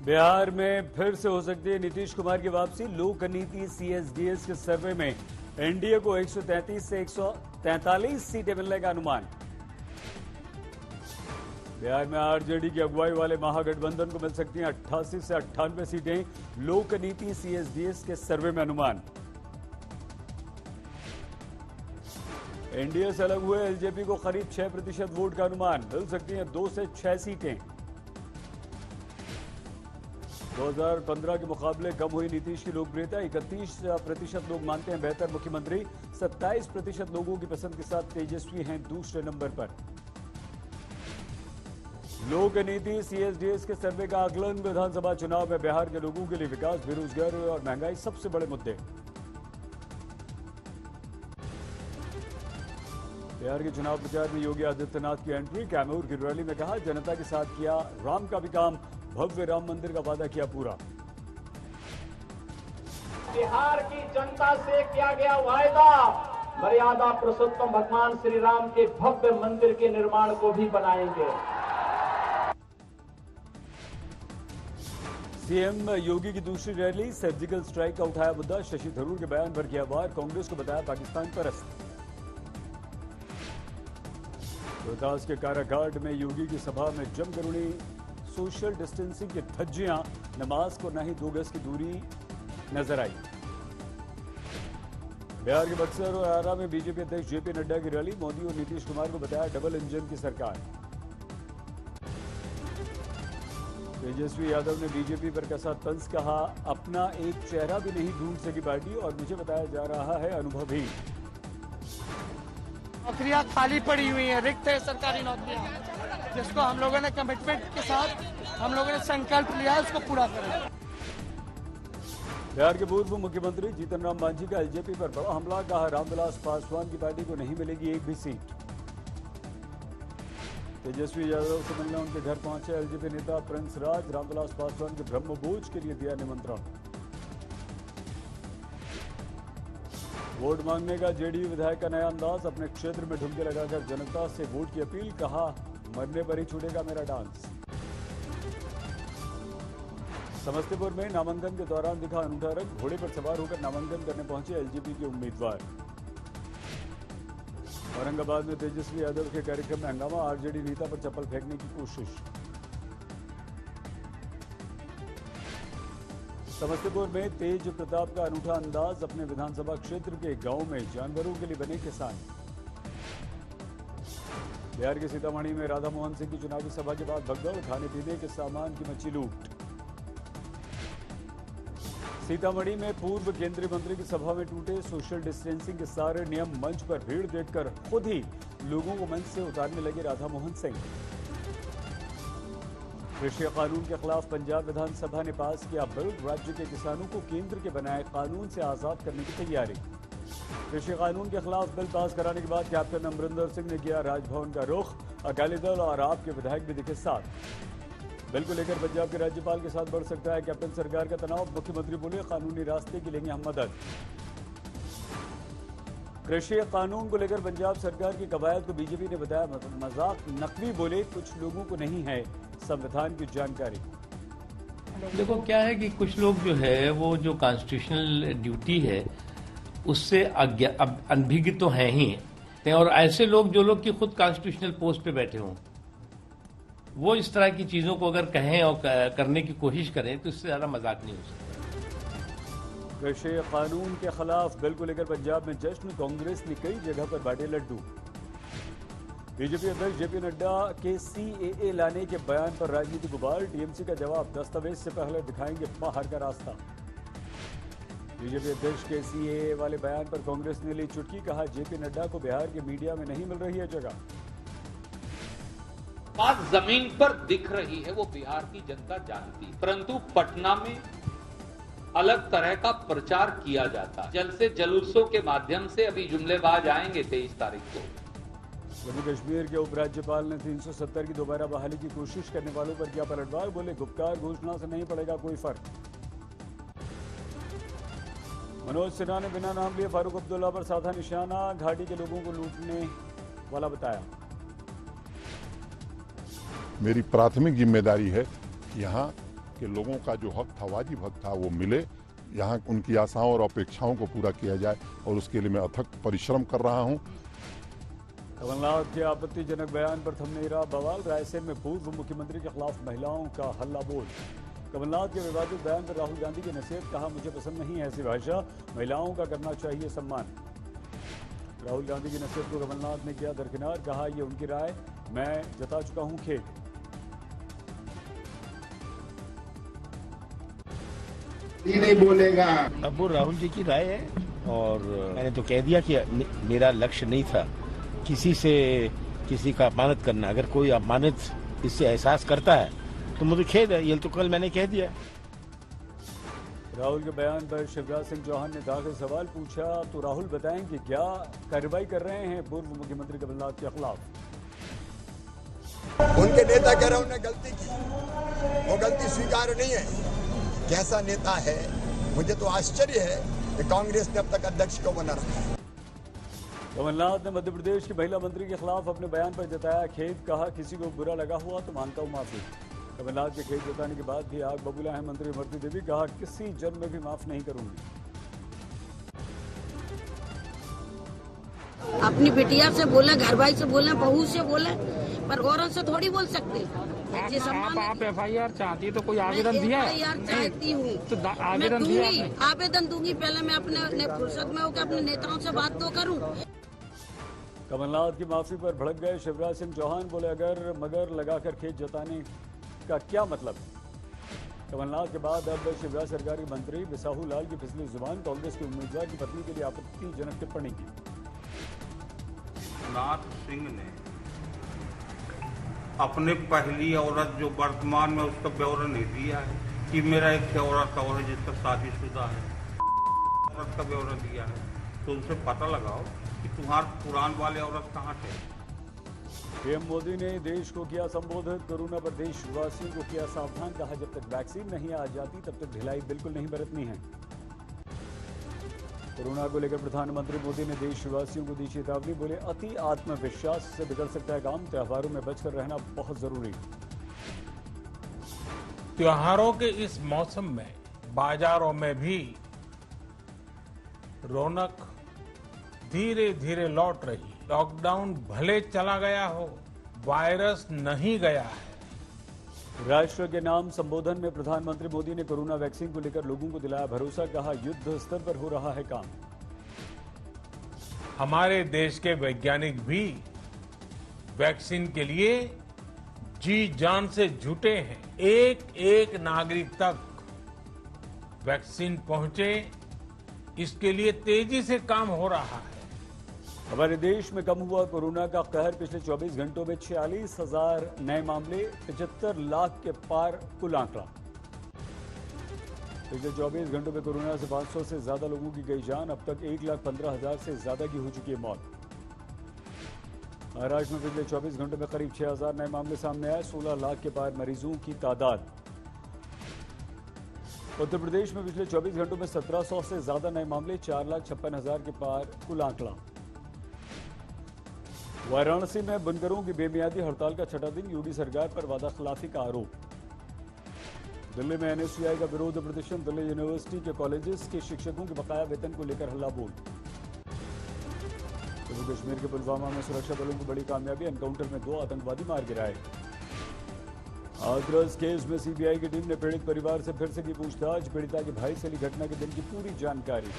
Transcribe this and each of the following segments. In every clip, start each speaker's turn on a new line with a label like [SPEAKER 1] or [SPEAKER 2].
[SPEAKER 1] बिहार में फिर से हो सकती है नीतीश कुमार की वापसी। लोक नीति सीएसडीएस के सर्वे में एनडीए को 133 से 143 सीटें मिलने का अनुमान। बिहार में आरजेडी की अगुवाई वाले महागठबंधन को मिल सकती हैं 88 से 98 सीटें। लोक नीति सीएसडीएस के सर्वे में अनुमान। एनडीए से अलग हुए एलजेपी को करीब 6% वोट का अनुमान। मिल सकती हैं 2 से 6 सीटें। 2015 के मुकाबले कम हुई नीतीश की लोकप्रियता। 31% लोग मानते हैं बेहतर मुख्यमंत्री। 27% लोगों की पसंद के साथ तेजस्वी हैं दूसरे नंबर पर। लोक नीति सीएसडीएस के सर्वे का आकलन। विधानसभा चुनाव में बिहार के लोगों के लिए विकास, बेरोजगारी और महंगाई सबसे बड़े मुद्दे। बिहार के चुनाव प्रचार में योगी आदित्यनाथ की एंट्री। कैमूर की रैली में कहा, जनता के साथ किया राम का भी काम, भव्य राम मंदिर का वादा किया पूरा।
[SPEAKER 2] बिहार की जनता से किया गया वायदा, मर्यादा पुरुषोत्तम भगवान श्री राम के भव्य मंदिर के निर्माण को भी बनाएंगे।
[SPEAKER 1] सीएम योगी की दूसरी रैली। सर्जिकल स्ट्राइक का उठाया मुद्दा। शशि थरूर के बयान पर किया वार। कांग्रेस को बताया पाकिस्तान परस्त। रोहतास के काराघाट में योगी की सभा में जमकर उड़ी सोशल डिस्टेंसिंग की धज्जियां। न मास्क और न ही 2 गज की दूरी नजर आई। बिहार के बक्सर और आरा में बीजेपी अध्यक्ष जेपी नड्डा की रैली। मोदी और नीतीश कुमार को बताया डबल इंजन की सरकार। तेजस्वी यादव ने बीजेपी पर कसा तंज। कहा, अपना एक चेहरा भी नहीं ढूंढ सकी पार्टी और मुझे बताया जा रहा है अनुभवी।
[SPEAKER 3] नौकरियां खाली पड़ी हुई हैं, रिक्त है सरकारी नौकरियां, जिसको हम लोगों ने कमिटमेंट के साथ हम लोगों ने संकल्प लिया है, उसको पूरा करें।
[SPEAKER 1] बिहार के पूर्व मुख्यमंत्री जीतन राम मांझी का एलजेपी पर बड़ा हमला। कहा, रामविलास पासवान की पार्टी को नहीं मिलेगी एक भी सीट। तेजस्वी यादव से मिलने उनके घर पहुंचे एलजेपी नेता प्रिंस राज। रामविलास पासवान के ब्रह्मभोज के लिए दिया निमंत्रण। वोट मांगने का जेडीयू विधायक का नया अंदाज। अपने क्षेत्र में ढुमके लगाकर जनता से वोट की अपील। कहा, मरने पर ही छूटेगा मेरा डांस। समस्तीपुर में नामांकन के दौरान दिखा अनूठा रंग। घोड़े पर सवार होकर नामांकन करने पहुंचे एलजेपी के उम्मीदवार। औरंगाबाद में तेजस्वी यादव के कार्यक्रम में हंगामा। आरजेडी नेता पर चप्पल फेंकने की कोशिश। समस्तीपुर में तेज प्रताप का अनूठा अंदाज। अपने विधानसभा क्षेत्र के गांव में जानवरों के लिए बने किसान। बिहार के सीतामढ़ी में राधा मोहन सिंह की चुनावी सभा के बाद भगदड़। खाने पीने के सामान की मची लूट। सीतामढ़ी में पूर्व केंद्रीय मंत्री की सभा में टूटे सोशल डिस्टेंसिंग के सारे नियम। मंच पर भीड़ देखकर खुद ही लोगों को मंच से उतारने लगे राधा मोहन सिंह। कृषि कानून के खिलाफ पंजाब विधानसभा ने पास किया बिल। राज्य के किसानों को केंद्र के बनाए कानून से आजाद करने की तैयारी। कृषि कानून के खिलाफ बिल पास कराने के बाद कैप्टन अमरिंदर सिंह ने किया राजभवन का रुख। अकाली दल और आप के विधायक भी दिखे साथ। बिल को लेकर पंजाब के राज्यपाल के साथ बढ़ सकता है कैप्टन सरकार का तनाव। मुख्यमंत्री बोले, कानूनी रास्ते की लेंगे हम मदद। कृषि कानून को लेकर पंजाब सरकार की कवायद को बीजेपी ने बताया मजाक। नकवी बोले, कुछ लोगों को नहीं है संविधान की जानकारी।
[SPEAKER 4] देखो क्या है कि कुछ लोग जो है वो जो कॉन्स्टिट्यूशनल ड्यूटी है उससे अनभिज्ञ तो हैं ही, और ऐसे लोग जो लोग कि खुद कॉन्स्टिट्यूशनल पोस्ट पे बैठे हों वो इस तरह की चीजों को अगर कहें और करने की कोशिश करें तो इससे ज्यादा मजाक नहीं हो सकता।
[SPEAKER 1] कृषि कानून के खिलाफ बिल को लेकर पंजाब में जश्न। कांग्रेस ने कई जगह पर बांटे लड्डू। बीजेपी अध्यक्ष जेपी नड्डा के सीएए लाने के बयान पर राजनीति गुबार। टीएमसी का जवाब, दस्तावेज से पहले दिखाएंगे बाहर का रास्ता। बीजेपी अध्यक्ष के सीएए वाले बयान पर कांग्रेस ने ली चुटकी। कहा, जेपी नड्डा को बिहार के मीडिया में नहीं मिल रही है जगह।
[SPEAKER 5] बात जमीन पर दिख रही है वो बिहार की जनता जानती, परंतु पटना में अलग तरह का प्रचार किया जाता। जल से जुलूसों के माध्यम से अभी जुमलेबाज आएंगे 23 तारीख को।
[SPEAKER 1] जम्मू कश्मीर के उपराज्यपाल ने 370 की दोबारा बहाली की कोशिश करने वालों पर किया पलटवार। बोले, गुप्तकार घोषणा से नहीं पड़ेगा कोई फर्क। मनोज सिन्हा ने बिना नाम लिए फारूक अब्दुल्ला पर साधा निशाना। घाटी के लोगों को लूटने वाला बताया।
[SPEAKER 6] मेरी प्राथमिक जिम्मेदारी है यहाँ कि लोगों का जो हक था, वाजिब हक था, वो मिले, यहाँ उनकी आशाओं और अपेक्षाओं को पूरा किया जाए, और उसके लिए मैं अथक परिश्रम कर रहा हूँ।
[SPEAKER 1] कमलनाथ के आपत्तिजनक बयान पर थमने रहा बवाल। रायसेन में पूर्व मुख्यमंत्री के खिलाफ महिलाओं का हल्ला बोल। कमलनाथ के विवादित बयान पर राहुल गांधी की नसीहत, कहा मुझे पसंद नहीं है ऐसी भाषा, महिलाओं का करना चाहिए सम्मान। राहुल गांधी की नसीहत को कमलनाथ ने किया दरकिनार, कहा ये उनकी राय, मैं जता चुका हूं खेद।
[SPEAKER 7] नहीं बोलेगा।
[SPEAKER 8] अब वो राहुल जी की राय है, और मैंने तो कह दिया कि मेरा लक्ष्य नहीं था किसी का अपमानित करना। अगर कोई अपमानित इससे एहसास करता है तो मुझे खेद है, ये तो कल मैंने कह दिया।
[SPEAKER 1] राहुल के बयान पर शिवराज सिंह चौहान ने दाखिल सवाल पूछा, तो राहुल बताएं कि क्या कार्रवाई कर रहे हैं पूर्व मुख्यमंत्री कमलनाथ के खिलाफ।
[SPEAKER 9] उनके नेता कह रहे हैं उन्होंने गलती की, वो गलती स्वीकार नहीं है। कैसा नेता है, मुझे तो आश्चर्य है कि कांग्रेस ने अब तक अध्यक्ष को बना रखा है।
[SPEAKER 1] कमलनाथ ने मध्य प्रदेश की महिला मंत्री के खिलाफ अपने बयान पर जताया खेद, कहा किसी को बुरा लगा हुआ तो मानता हूं माफी। कमलनाथ के खेद जताने के बाद भी आग बबूला है मंत्री इमरती देवी, कहा किसी जन्म में भी माफ नहीं करूंगी।
[SPEAKER 10] अपनी बिटिया से बोला, घर भाई से बोला, बहू से बोला, पर औरत से थोड़ी बोल सकते।
[SPEAKER 3] आप FIR चाहती है तो कोई आवेदन दिया है?
[SPEAKER 10] FIR चाहती हूँ
[SPEAKER 3] तो आवेदन दिया?
[SPEAKER 10] आवेदन दूंगी, पहले मैं अपने फुर्सत में होकर अपने नेताओं से बात तो करूँ।
[SPEAKER 1] कमलनाथ की माफी पर भड़क गए शिवराज सिंह चौहान, बोले अगर मगर लगाकर खेद जताने का क्या मतलब। कमलनाथ के बाद अब शिवराज सरकार के मंत्री बिसाहू लाल की फिसली जुबान, कांग्रेस के उम्मीदवार की पत्नी के लिए आपत्तिजनक टिप्पणी की।
[SPEAKER 11] नाथ सिंह ने अपने पहली औरत जो वर्तमान में उसका ब्यौरा नहीं दिया है कि मेरा एक औरत और है जिसका शादीशुदा है, औरत का ब्यौरा दिया है, तो उनसे पता लगाओ कि तुम्हारे पुरान वाले औरत कहाँ थे।
[SPEAKER 1] पीएम मोदी ने देश को किया संबोधित, कोरोना पर देशवासियों को किया सावधान, कहा जब तक वैक्सीन नहीं आ जाती तब तक ढिलाई बिल्कुल नहीं बरतनी है। कोरोना को लेकर प्रधानमंत्री मोदी ने देशवासियों को दी चेतावनी, बोले अति आत्मविश्वास से बिगड़ सकता है काम, त्योहारों में बचकर रहना बहुत जरूरी।
[SPEAKER 12] त्योहारों के इस मौसम में बाजारों में भी रौनक धीरे धीरे लौट रही। लॉकडाउन भले चला गया हो, वायरस नहीं गया है।
[SPEAKER 1] राष्ट्र के नाम संबोधन में प्रधानमंत्री मोदी ने कोरोना वैक्सीन को लेकर लोगों को दिलाया भरोसा, कहा युद्ध स्तर पर हो रहा है काम।
[SPEAKER 12] हमारे देश के वैज्ञानिक भी वैक्सीन के लिए जी जान से जुटे हैं। एक एक नागरिक तक वैक्सीन पहुंचे, इसके लिए तेजी से काम हो रहा है।
[SPEAKER 1] हमारे देश में कम हुआ कोरोना का कहर, पिछले 24 घंटों में 46,000 नए मामले, 75 लाख के पार कुल आंकड़ा। पिछले 24 घंटों में कोरोना से 500 से ज्यादा लोगों की गई जान, अब तक 1,15,000 से ज्यादा की हो चुकी है मौत। महाराष्ट्र में पिछले 24 घंटों में करीब 6,000 नए मामले सामने आए, 16 लाख के पार मरीजों की तादाद। उत्तर प्रदेश में पिछले 24 घंटों में 1700 से ज्यादा नए मामले, 4,56,000 के पार कुल आंकड़ा। वाराणसी में बुनकरों की बेमियादी हड़ताल का छठा दिन, योगी सरकार पर वादा खिलाफी का आरोप। दिल्ली में NSCI का विरोध प्रदर्शन, दिल्ली यूनिवर्सिटी के कॉलेजेस के शिक्षकों के बकाया वेतन को लेकर हल्ला बोल। जम्मू कश्मीर के पुलवामा में सुरक्षा बलों की बड़ी कामयाबी, एनकाउंटर में 2 आतंकवादी मार गिराए। हाथरस केस में CBI की टीम ने पीड़ित परिवार से फिर से की पूछताछ, पीड़िता के भाई से ली घटना के दिन की पूरी जानकारी।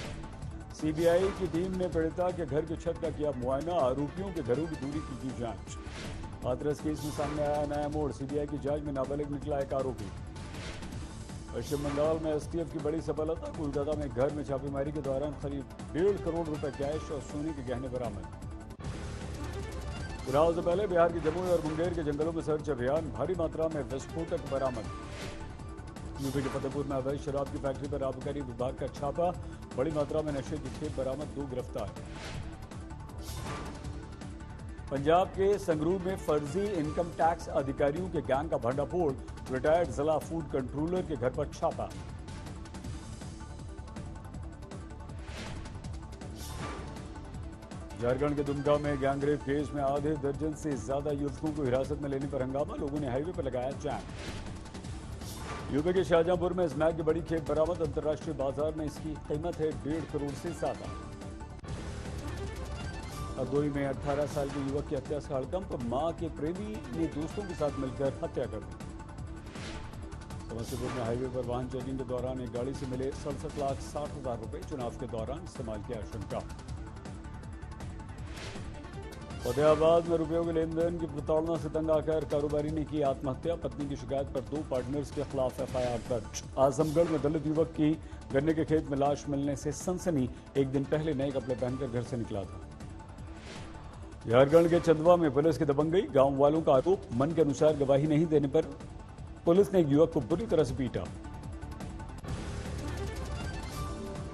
[SPEAKER 1] CBI की टीम ने पीड़िता के घर की छत का किया मुआयना, आरोपियों के घरों की दूरी की जांच। हाथरस केस में सामने आया नया मोड़, CBI की जांच में नाबालिग निकला एक आरोपी। पश्चिम बंगाल में STF की बड़ी सफलता, कोलकाता में घर में छापेमारी के दौरान करीब 1.5 करोड़ रुपए कैश और सोने के गहने बरामद। चुनाव से पहले बिहार के जमुई और मुंगेर के जंगलों में सर्च अभियान, भारी मात्रा में विस्फोटक बरामद। यूपी के फतेहपुर में अवैध शराब की फैक्ट्री पर आबकारी विभाग का छापा, बड़ी मात्रा में नशे की खेप बरामद, 2 गिरफ्तार। पंजाब के संगरूर में फर्जी इनकम टैक्स अधिकारियों के गैंग का भंडाफोड़, रिटायर्ड जिला फूड कंट्रोलर के घर पर छापा। झारखंड के दुमका में गैंगरेप केस में आधे दर्जन से ज्यादा युवकों को हिरासत में लेने पर हंगामा, लोगों ने हाईवे पर लगाया जाम। यूपी के शाहजहांपुर में स्मैक की बड़ी खेप बरामद। अंतर्राष्ट्रीय बाजार में इसकी कीमत है 1.5 करोड़ से ज्यादा। हरदोई में 18 साल के युवक की हत्या से हड़कंप। मां के प्रेमी ने दोस्तों के साथ मिलकर हत्या कर दी। समस्तीपुर में हाईवे पर वाहन चेकिंग के दौरान एक गाड़ी से मिले 67,60,000 रुपए। चुनाव के दौरान इस्तेमाल की आशंका। फतेहाबाद में रुपयों के लेन देन की प्रताड़ना से तंग आकर कारोबारी ने की आत्महत्या। पत्नी की शिकायत पर 2 पार्टनर्स के खिलाफ एफआईआर दर्ज। आजमगढ़ में दलित युवक की गन्ने के खेत में लाश मिलने से सनसनी। एक दिन पहले नए कपड़े पहनकर घर से निकला था। झारखंड के चंदवा में पुलिस की दबंगई। गांव वालों का आरोप, मन के अनुसार गवाही नहीं देने पर पुलिस ने एक युवक को बुरी तरह से पीटा।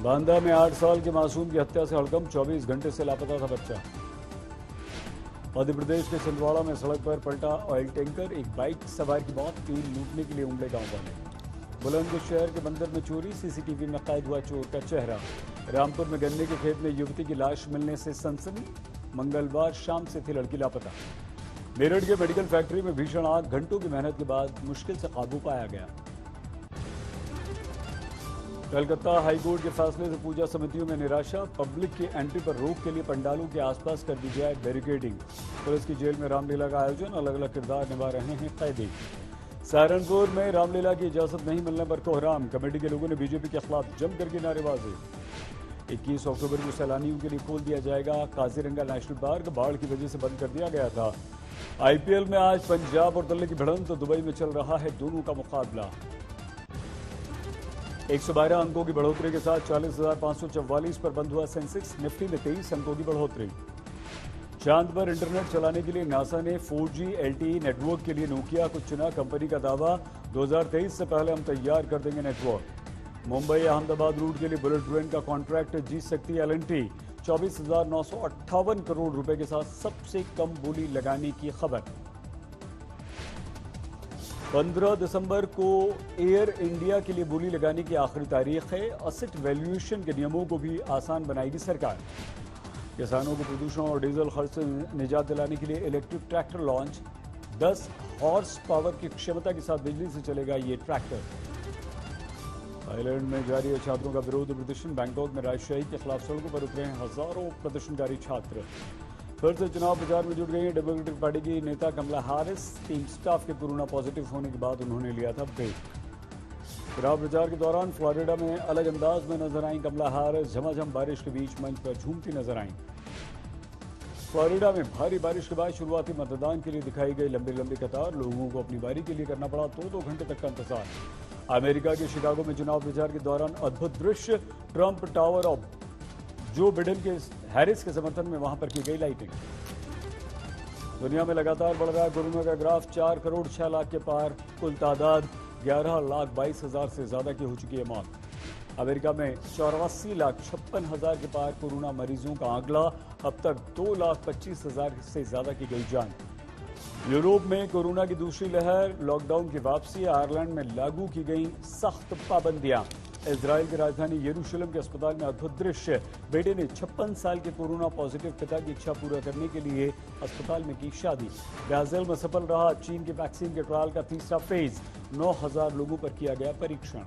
[SPEAKER 1] बांदा में 8 साल के मासूम की हत्या से हड़कंप। 24 घंटे से लापता था बच्चा। मध्य प्रदेश के छिंदवाड़ा में सड़क पर पलटा ऑयल टैंकर। एक बाइक सवार की मौत। 3 लूटने के लिए उमड़े गांव वाले। बुलंदशहर के मंदिर में चोरी। सीसीटीवी में कैद हुआ चोर का चेहरा। रामपुर में गन्ने के खेत में युवती की लाश मिलने से सनसनी। मंगलवार शाम से थी लड़की लापता। मेरठ के मेडिकल फैक्ट्री में भीषण आग। घंटों की मेहनत के बाद मुश्किल से काबू पाया गया। कलकत्ता हाईकोर्ट के फैसले से पूजा समितियों में निराशा। पब्लिक की एंट्री पर रोक के लिए पंडालों के आसपास कर दी जाए बैरिकेडिंग। पुलिस की जेल में रामलीला का आयोजन। अलग अलग किरदार निभा रहे हैं कैदी। सहारनपुर में रामलीला की इजाजत नहीं मिलने पर कोहराम। कमेटी के लोगों ने बीजेपी के खिलाफ जमकर की नारेबाजी। 21 अक्टूबर को सैलानियों के लिए खोल दिया जाएगा काजीरंगा नेशनल पार्क। बाढ़ की वजह से बंद कर दिया गया था। आईपीएल में आज पंजाब और दिल्ली की भिड़ंत। तो दुबई में चल रहा है दोनों का मुकाबला। 112 अंकों की बढ़ोतरी के साथ 40,544 पर बंद हुआ सेंसेक्स। निफ्टी में 23 अंकों की बढ़ोतरी। चांद पर इंटरनेट चलाने के लिए नासा ने 4G LTE नेटवर्क के लिए नोकिया को चुना। कंपनी का दावा, 2023 से पहले हम तैयार कर देंगे नेटवर्क। मुंबई अहमदाबाद रूट के लिए बुलेट ट्रेन का कॉन्ट्रैक्ट जीत सकती L&T। 24,958 करोड़ रुपए के साथ सबसे कम बोली लगाने की खबर। 15 दिसंबर को एयर इंडिया के लिए बोली लगाने की आखिरी तारीख है। असेट वैल्यूएशन के नियमों को भी आसान बनाएगी सरकार। किसानों को प्रदूषण और डीजल खर्च से निजात दिलाने के लिए electric tractor launch. 10 horse power की क्षमता के साथ बिजली से चलेगा ये ट्रैक्टर। थाईलैंड में जारी है छात्रों का विरोध प्रदर्शन। बैंकॉक में राजशाही के खिलाफ सड़कों पर उतरे हैं हजारों प्रदर्शनकारी छात्र। फिर से चुनाव प्रचार में जुट गई डेमोक्रेटिक पार्टी की नेता कमला हैरिस। टीम स्टाफ के कोरोना पॉजिटिव होने के बाद उन्होंने लिया था ब्रेक। चुनाव प्रचार के दौरान फ्लोरिडा में अलग अंदाज में नजर आई कमला हैरिस। झमाझम बारिश के बीच मंच पर झूमती नजर आई। फ्लोरिडा में भारी बारिश के बाद शुरुआती मतदान के लिए दिखाई गई लंबी लंबी कतार। लोगों को अपनी बारी के लिए करना पड़ा 2-2 घंटे तक का इंतजार। अमेरिका के शिकागो में चुनाव प्रचार के दौरान अद्भुत दृश्य। ट्रंप टावर और जो बिडेन के हैरिस के समर्थन में वहां पर की गई लाइटिंग। दुनिया में लगातार बढ़ रहा है कोरोना का ग्राफ। 4 करोड़ 6 लाख के पार कुल तादाद। 11,22,000 से ज्यादा की हो चुकी है मौत। अमेरिका में 84,56,000 के पार कोरोना मरीजों का आंकड़ा। अब तक 2,25,000 से ज्यादा की गई जान। यूरोप में कोरोना की दूसरी लहर। लॉकडाउन की वापसी। आयरलैंड में लागू की गई सख्त पाबंदियां। इजराइल की राजधानी यरूशलेम के अस्पताल में अद्भुत दृश्य। बेटे ने 56 साल के कोरोना पॉजिटिव पिता की इच्छा पूरा करने के लिए अस्पताल में की शादी। ब्राजील में सफल रहा चीन की वैक्सीन के ट्रायल का तीसरा फेज। 9,000 लोगों पर किया गया परीक्षण।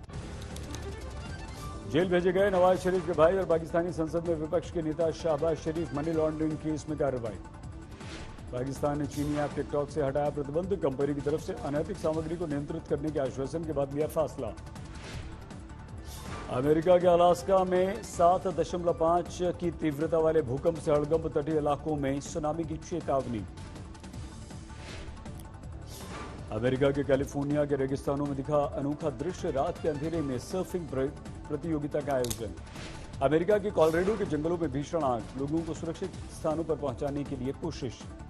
[SPEAKER 1] जेल भेजे गए नवाज शरीफ के भाई और पाकिस्तानी संसद में विपक्ष के नेता शाहबाज शरीफ। मनी लॉन्ड्रिंग केस में कार्रवाई। पाकिस्तान ने चीनी ऐप टिकटॉक से हटाया प्रतिबंध। कंपनी की तरफ से अनैतिक सामग्री को नियंत्रित करने के आश्वासन के बाद लिया फैसला। अमेरिका के अलास्का में 7.5 की तीव्रता वाले भूकंप से हड़कंप। तटीय इलाकों में सुनामी की चेतावनी। अमेरिका के कैलिफोर्निया के रेगिस्तानों में दिखा अनोखा दृश्य। रात के अंधेरे में सर्फिंग प्रतियोगिता का आयोजन। अमेरिका के कोलोराडो के जंगलों में भीषण आग। लोगों को सुरक्षित स्थानों पर पहुंचाने के लिए कोशिश।